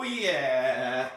yeah.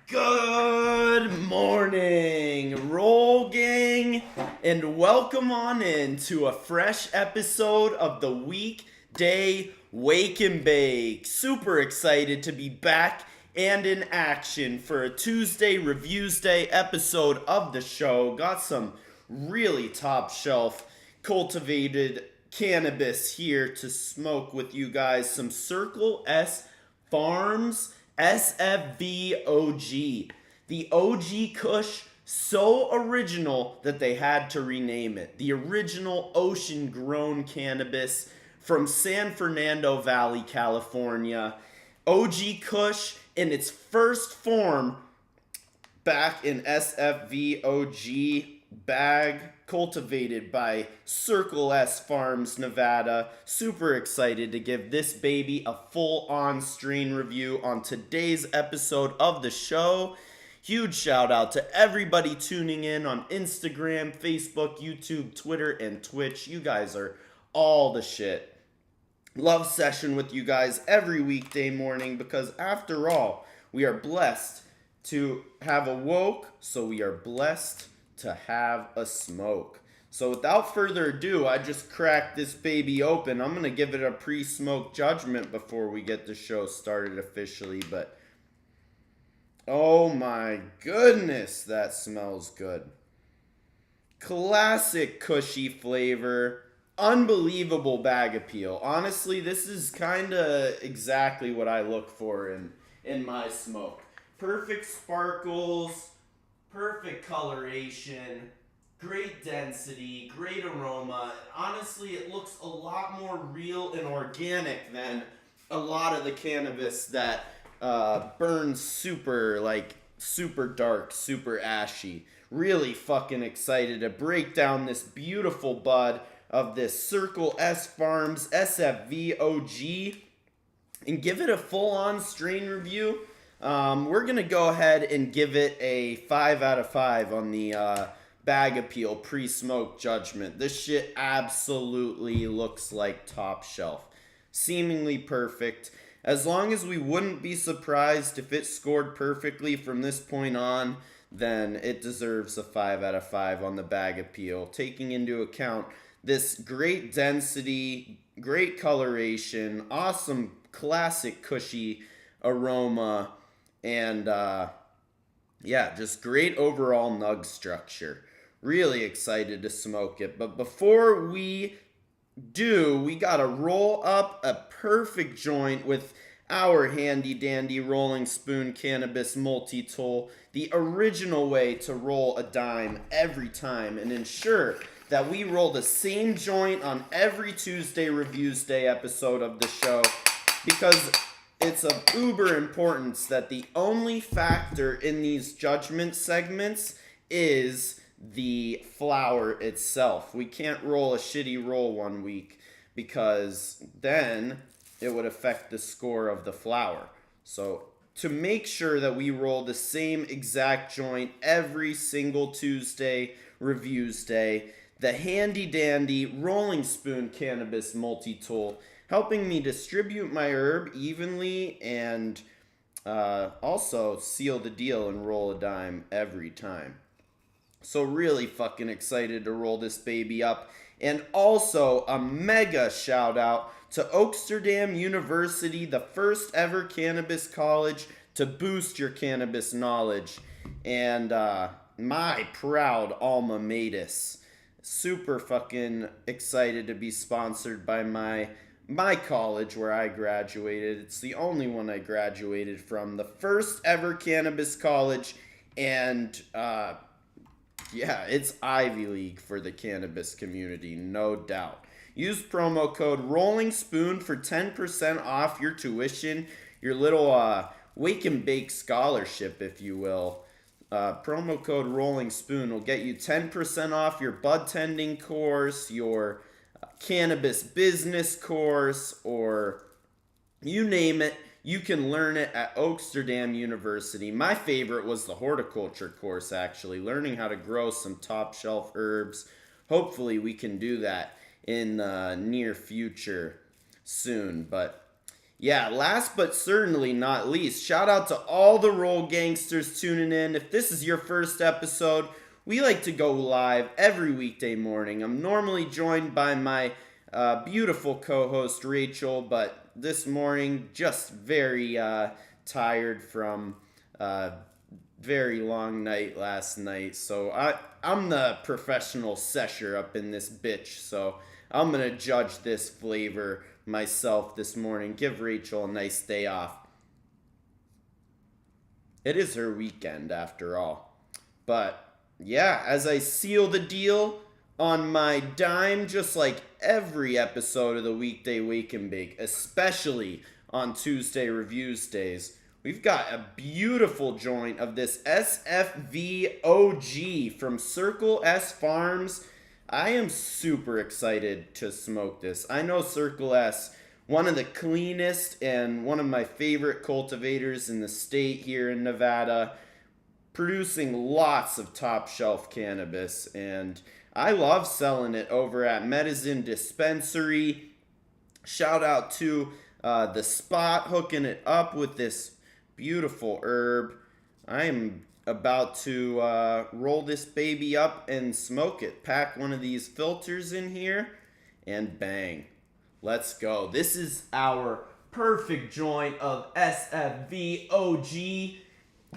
Good morning, Roll Gang, and welcome on in to a fresh episode of the Weekday Wake and Bake. Super excited to be back and in action for a Tuesday Reviews Day episode of the show. Got some really top shelf cultivated cannabis here to smoke with you guys. Some Circle S Farms SFV OG. The OG Kush, so original that they had to rename it. The original ocean grown cannabis from San Fernando Valley, California. OG Kush in its first form back in SFV OG bag, cultivated by Circle S Farms, Nevada. Super excited to give this baby a full-on strain review on today's episode of the show. Huge shout out to everybody tuning in on Instagram, Facebook, YouTube, Twitter, and Twitch. You guys are all the shit. Love session with you guys every weekday morning because after all, we are blessed to have awoke, so we are blessed to have a smoke. So without further ado, I just cracked this baby open. I'm gonna give it a pre-smoke judgment before we get the show started officially, but oh my goodness, that smells good. Classic cushy flavor, unbelievable bag appeal. Honestly, this is kinda exactly what I look for in my smoke. Perfect sparkles, perfect coloration, great density, great aroma. Honestly, it looks a lot more real and organic than a lot of the cannabis that burns super dark, super ashy. Really fucking excited to break down this beautiful bud of this Circle S Farms SFV OG and give it a full-on strain review. We're going to go ahead and give it a 5 out of 5 on the bag appeal pre-smoke judgment. This shit absolutely looks like top shelf. Seemingly perfect. As long as we wouldn't be surprised if it scored perfectly from this point on, then it deserves a 5 out of 5 on the bag appeal. Taking into account this great density, great coloration, awesome classic cushy aroma, and just great overall nug structure. Really excited to smoke it. But before we do, we gotta roll up a perfect joint with our handy dandy rolling spoon cannabis multi-tool, the original way to roll a dime every time and ensure that we roll the same joint on every Tuesday Reviews Day episode of the show, because it's of uber importance that the only factor in these judgment segments is the flower itself. We can't roll a shitty roll one week because then it would affect the score of the flower. So to make sure that we roll the same exact joint every single Tuesday Reviews Day, the handy dandy rolling spoon cannabis multi-tool, helping me distribute my herb evenly and also seal the deal and roll a dime every time. So really fucking excited to roll this baby up. And also a mega shout out to Oaksterdam University, the first ever cannabis college to boost your cannabis knowledge. And my proud alma mater. Super fucking excited to be sponsored by my college where I graduated. It's the only one I graduated from. The first ever cannabis college. And it's Ivy League for the cannabis community, no doubt. Use promo code Rolling Spoon for 10% off your tuition, your little wake and bake scholarship, if you will. Promo code Rolling Spoon will get you 10% off your bud tending course, your cannabis business course, or you name it. You can learn it at Oaksterdam University. My favorite was the horticulture course, actually, learning how to grow some top shelf herbs. Hopefully we can do that in the near future soon. But Yeah, last but certainly not least, shout out to all the Roll Gangsters tuning in. If this is your first episode, we like to go live every weekday morning. I'm normally joined by my beautiful co-host Rachel, but this morning just very tired from very long night last night. So I'm the professional sesher up in this bitch. So I'm gonna judge this flavor myself this morning. Give Rachel a nice day off. It is her weekend after all. But yeah, as I seal the deal on my dime, just like every episode of the Weekday Wake and Bake, especially on Tuesday Reviews days, we've got a beautiful joint of this SFV OG from Circle S Farms. I am super excited to smoke this. I know Circle S, one of the cleanest and one of my favorite cultivators in the state here in Nevada, producing lots of top shelf cannabis, and I love selling it over at Medicine Dispensary. Shout out to the Spot hooking it up with this beautiful herb. I am about to roll this baby up and smoke it. Pack one of these filters in here and bang. Let's go. This is our perfect joint of SFV OG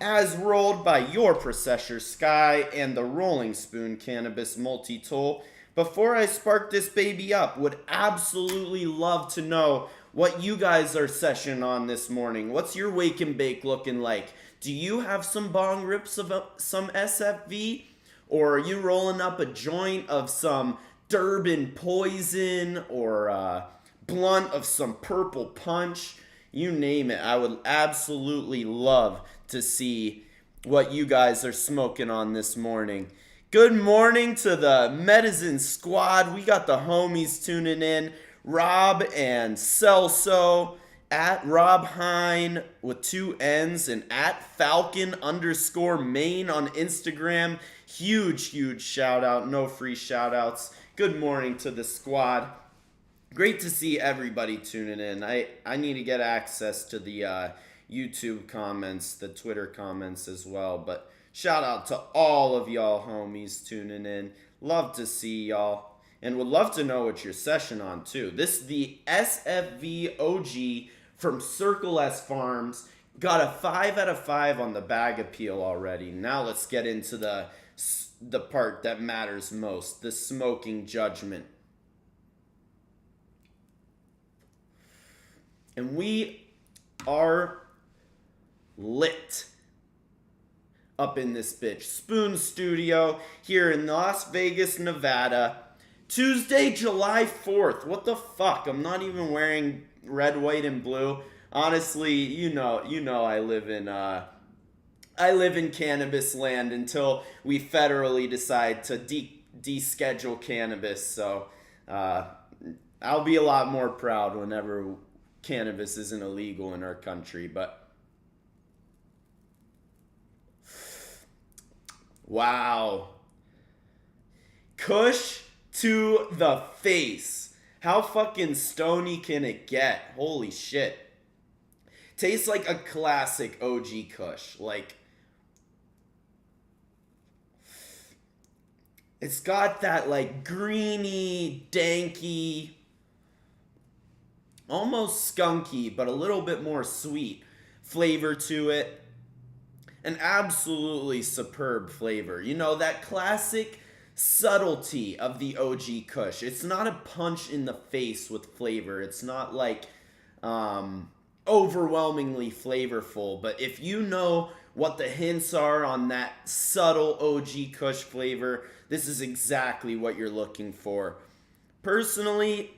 as rolled by your Processor Sky and the Rolling Spoon Cannabis Multi-Tool. Before I spark this baby up, would absolutely love to know what you guys are session on this morning. What's your wake and bake looking like? Do you have some bong rips of some SFV? Or are you rolling up a joint of some Durban Poison or a blunt of some Purple Punch? You name it. I would absolutely love to see what you guys are smoking on this morning. Good morning to the Medicine Squad. We got the homies tuning in. Rob and Celso at Rob Hine with 2 N's and at Falcon_Maine on Instagram. Huge shout out. No free shout outs. Good morning to the squad. Great to see everybody tuning in. I need to get access to the YouTube comments, the Twitter comments as well. But shout out to all of y'all homies tuning in. Love to see y'all. And would love to know what your session on too. This is the SFV OG from Circle S Farms. Got a 5 out of 5 on the bag appeal already. Now let's get into the part that matters most, the smoking judgment. And we are lit up in this bitch. Spoon Studio here in Las Vegas, Nevada. Tuesday, July 4th. What the fuck? I'm not even wearing red, white, and blue. Honestly, you know I live in cannabis land until we federally decide to deschedule cannabis. So I'll be a lot more proud whenever cannabis isn't illegal in our country. But wow. Kush to the face. How fucking stony can it get? Holy shit. Tastes like a classic OG Kush. Like, it's got that like greeny, danky, almost skunky, but a little bit more sweet flavor to it. An absolutely superb flavor. You know, that classic subtlety of the OG Kush. It's not a punch in the face with flavor. It's not like overwhelmingly flavorful. But if you know what the hints are on that subtle OG Kush flavor, this is exactly what you're looking for. Personally,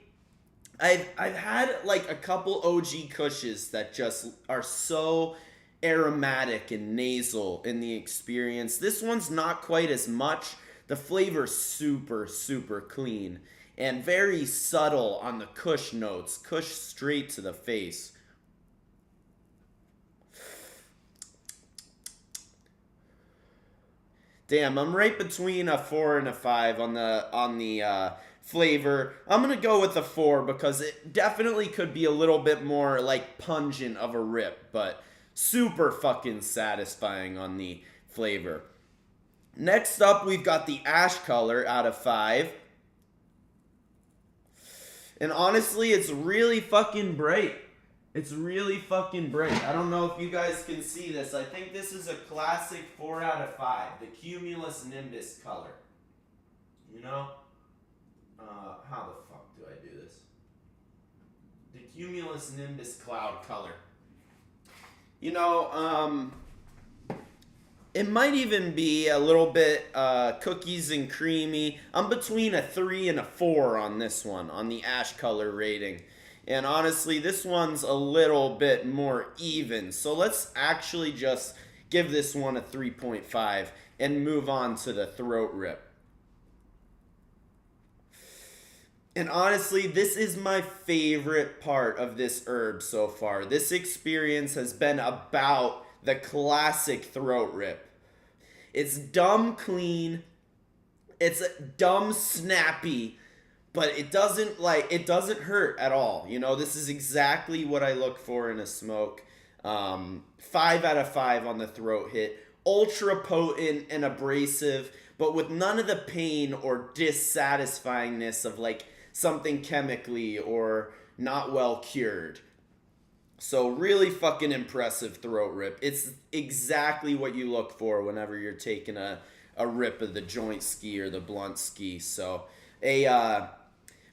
I've had like a couple OG Kushes that just are so aromatic and nasal in the experience. This one's not quite as much. The flavor's super clean and very subtle on the Kush notes. Kush straight to the face. Damn, I'm right between a 4 and a 5 on the flavor, I'm going to go with a 4 because it definitely could be a little bit more like pungent of a rip, but super fucking satisfying on the flavor. Next up, we've got the ash color out of 5. And honestly, it's really fucking bright. It's really fucking bright. I don't know if you guys can see this. I think this is a classic 4 out of 5. The Cumulus Nimbus color. You know? How the fuck do I do this? The Cumulus Nimbus cloud color. You know, it might even be a little bit cookies and creamy. I'm between a 3 and a 4 on this one, on the ash color rating. And honestly, this one's a little bit more even. So let's actually just give this one a 3.5 and move on to the throat rip. And honestly, this is my favorite part of this herb so far. This experience has been about the classic throat rip. It's dumb clean. It's dumb snappy, but it doesn't hurt at all. You know, this is exactly what I look for in a smoke. 5 out of 5 on the throat hit. Ultra potent and abrasive, but with none of the pain or dissatisfyingness of like something chemically or not well cured. So really fucking impressive throat rip. It's exactly what you look for whenever you're taking a rip of the joint ski or the blunt ski. So a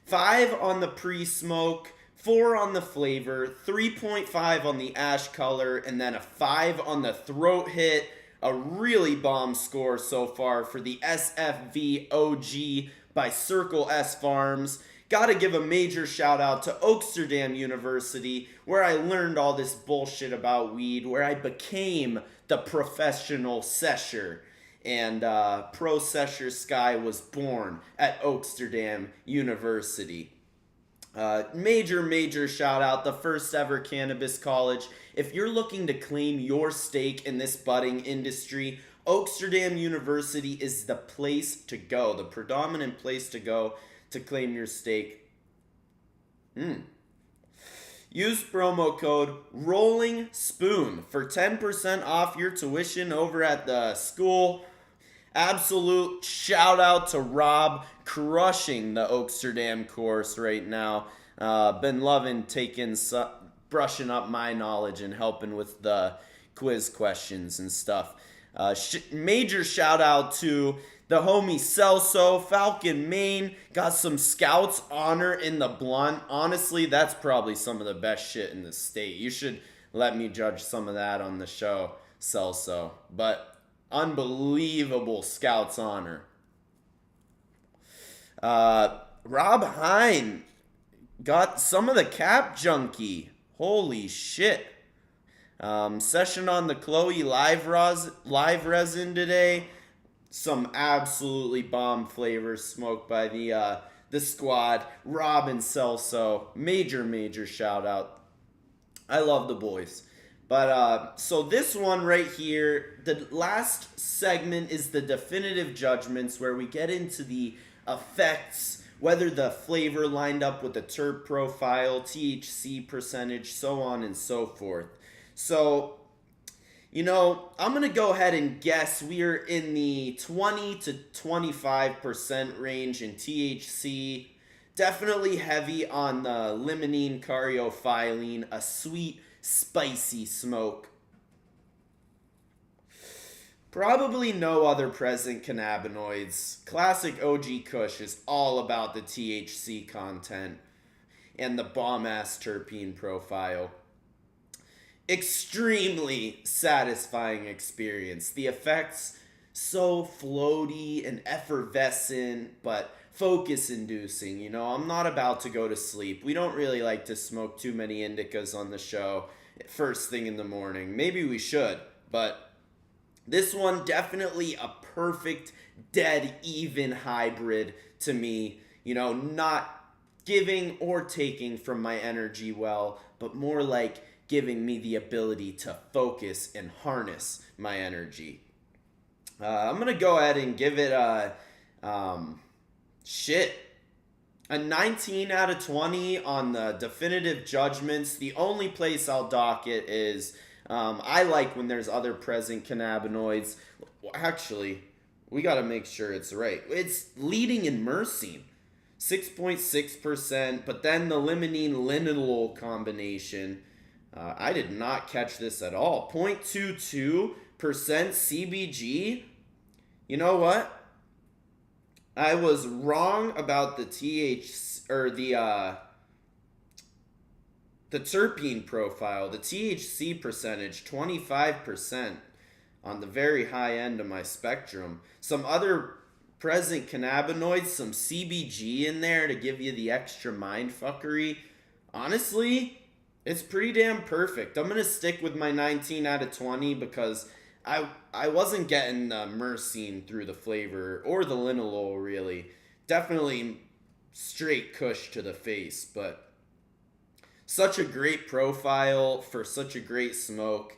5 on the pre-smoke, 4 on the flavor, 3.5 on the ash color, and then a 5 on the throat hit. A really bomb score so far for the SFV OG by Circle S Farms. Gotta give a major shout out to Oaksterdam University, where I learned all this bullshit about weed, where I became the professional sesher. And Pro Sesher Sky was born at Oaksterdam University. Major shout out, the first ever cannabis college. If you're looking to claim your stake in this budding industry, Oaksterdam University is the place to go, the predominant place to go to claim your stake. Use promo code Rolling Spoon for 10% off your tuition over at the school. Absolute shout out to Rob, crushing the Oaksterdam course right now. Been loving brushing up my knowledge and helping with the quiz questions and stuff. Major shout out to the homie Celso, Falcon, Maine. Got some Scouts honor in the blunt. Honestly, that's probably some of the best shit in the state. You should let me judge some of that on the show, Celso. But unbelievable Scouts honor. Rob Hine got some of the Cap Junkie. Holy shit. Session on the Chloe live resin today. Some absolutely bomb flavors smoked by the squad. Rob and Celso. Major shout out. I love the boys. But so this one right here, the last segment is the definitive judgments, where we get into the effects, whether the flavor lined up with the terp profile, THC percentage, so on and so forth. So, you know, I'm going to go ahead and guess we're in the 20 to 25% range in THC. Definitely heavy on the limonene caryophyllene, a sweet, spicy smoke. Probably no other present cannabinoids. Classic OG Kush is all about the THC content and the bomb-ass terpene profile. Extremely satisfying experience. The effects so floaty and effervescent, but focus-inducing. You know, I'm not about to go to sleep. We don't really like to smoke too many indicas on the show first thing in the morning. Maybe we should, but this one definitely a perfect dead even hybrid to me. You know, not giving or taking from my energy well, but more like giving me the ability to focus and harness my energy. I'm going to go ahead and give it a, A 19 out of 20 on the definitive judgments. The only place I'll dock it is I like when there's other present cannabinoids. Actually, we got to make sure it's right. It's leading in myrcene, 6.6%, but then the limonene linalool combination. I did not catch this at all. 0.22% CBG. You know what? I was wrong about the THC or the terpene profile. The THC percentage, 25% on the very high end of my spectrum. Some other present cannabinoids, some CBG in there to give you the extra mind fuckery. Honestly, it's pretty damn perfect. I'm gonna stick with my 19 out of 20 because I wasn't getting the myrcene through the flavor or the linalool really. Definitely straight kush to the face, but such a great profile for such a great smoke.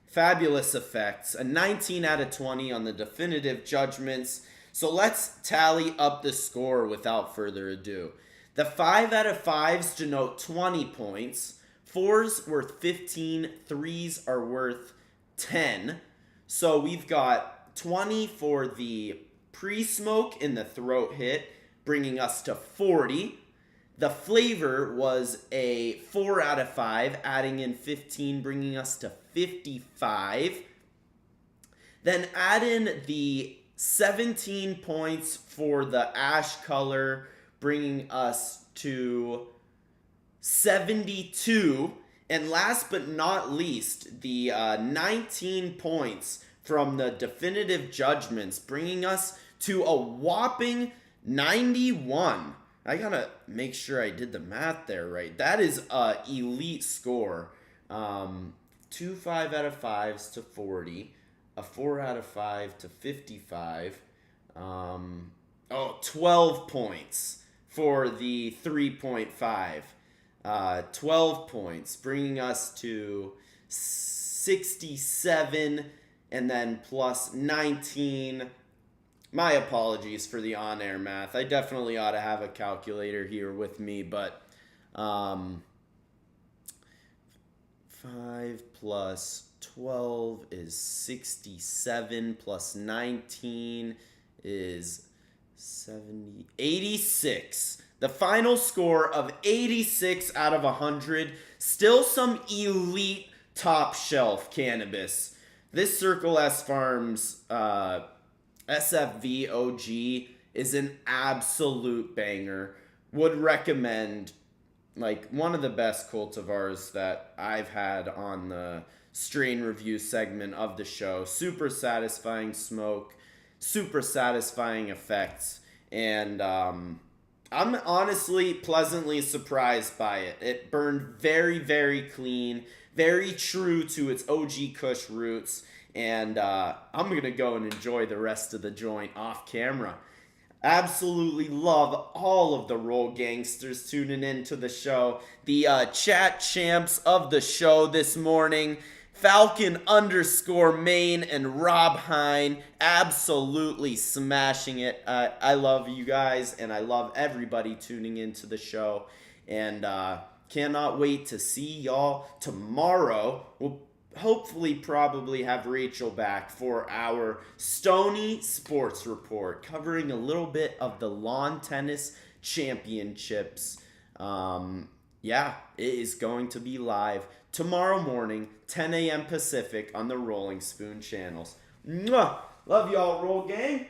Fabulous effects. A 19 out of 20 on the definitive judgments. So let's tally up the score without further ado. The 5 out of 5s denote 20 points. 4s worth 15. 3s are worth 10. So we've got 20 for the pre-smoke in the throat hit, bringing us to 40. The flavor was a 4 out of 5, adding in 15, bringing us to 55. Then add in the 17 points for the ash color, bringing us to 72. And last but not least, the 19 points from the definitive judgments, bringing us to a whopping 91. I gotta make sure I did the math there right. That is a elite score. 2 5 out of 5s to 40. A 4 out of 5 to 55. 12 points for the 3.5. 12 points, bringing us to 67, and then plus 19. My apologies for the on-air math. I definitely ought to have a calculator here with me, but 5 plus 12 is 67, plus 19 is 86. The final score of 86 out of 100. Still some elite top shelf cannabis. This Circle S Farms SFV OG is an absolute banger. Would recommend, like, one of the best cultivars that I've had on the strain review segment of the show. Super satisfying smoke, super satisfying effects, and I'm honestly pleasantly surprised by it. It burned very, very clean, very true to its OG Kush roots, and I'm going to go and enjoy the rest of the joint off camera. Absolutely love all of the Roll Gangsters tuning in to the show. The chat champs of the show this morning, Falcon_Main and Rob Hine, absolutely smashing it. I love you guys, and I love everybody tuning into the show. And cannot wait to see y'all tomorrow. We'll hopefully probably have Rachel back for our Stony Sports Report, covering a little bit of the lawn tennis championships. Yeah, it is going to be live tomorrow morning, 10 a.m. Pacific on the Rolling Spoon channels. Mwah! Love y'all, Roll Gang.